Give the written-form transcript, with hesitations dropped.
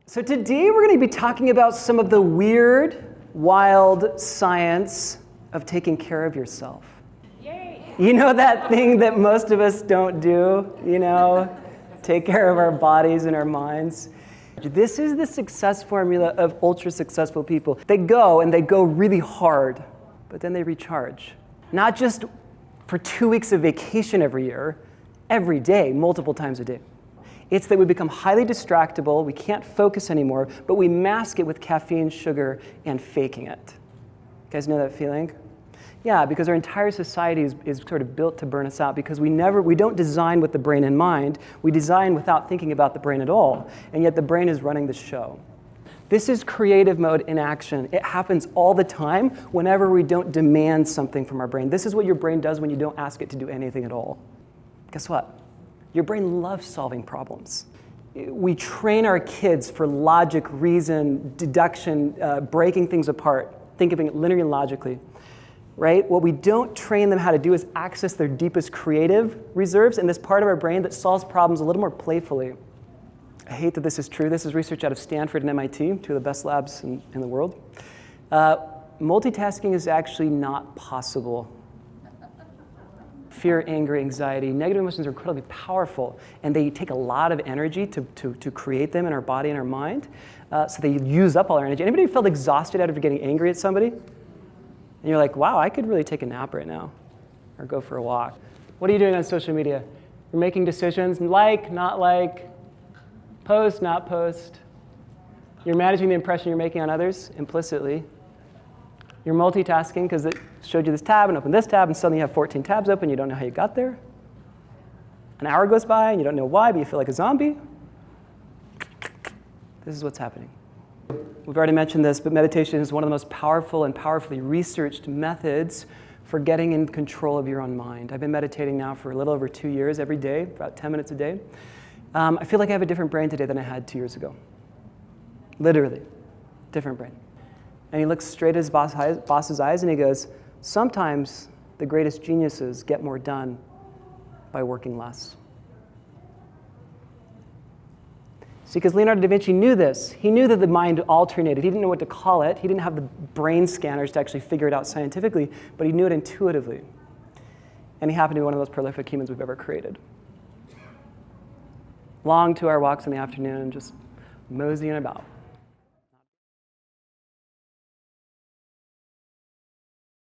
So today we're going to be talking about some of the weird, wild science of taking care of yourself. Yay! You know that thing that most of us don't do, take care of our bodies and our minds. This is the success formula of ultra successful people. They go really hard, but then they recharge. Not just for 2 weeks of vacation every year, every day, multiple times a day. It's that we become highly distractible, we can't focus anymore, but we mask it with caffeine, sugar, and faking it. You guys know that feeling? Yeah, because our entire society is sort of built to burn us out because we don't design with the brain in mind, we design without thinking about the brain at all, and yet the brain is running the show. This is creative mode in action. It happens all the time whenever we don't demand something from our brain. This is what your brain does when you don't ask it to do anything at all. Guess what? Your brain loves solving problems. We train our kids for logic, reason, deduction, breaking things apart, thinking linearly and logically, right? What we don't train them how to do is access their deepest creative reserves in this part of our brain that solves problems a little more playfully. I hate that this is true. This is research out of Stanford and MIT, two of the best labs in the world. Multitasking is actually not possible. Fear, anger, anxiety, negative emotions are incredibly powerful, and they take a lot of energy to create them in our body and our mind. So they use up all our energy. Anybody felt exhausted out of getting angry at somebody? And you're like, wow, I could really take a nap right now, or go for a walk. What are you doing on social media? You're making decisions, like, not like, post, not post. You're managing the impression you're making on others implicitly. You're multitasking because it showed you this tab and opened this tab, and suddenly you have 14 tabs open. You don't know how you got there. An hour goes by, and you don't know why, but you feel like a zombie. This is what's happening. We've already mentioned this, but meditation is one of the most powerful and powerfully researched methods for getting in control of your own mind. I've been meditating now for a little over 2 years, every day, about 10 minutes a day. I feel like I have a different brain today than I had 2 years ago. Literally, different brain. And he looks straight at his boss's eyes and he goes, sometimes the greatest geniuses get more done by working less. See, because Leonardo da Vinci knew this. He knew that the mind alternated. He didn't know what to call it. He didn't have the brain scanners to actually figure it out scientifically, but he knew it intuitively. And he happened to be one of the most prolific humans we've ever created. Long 2-hour walks in the afternoon, just moseying about.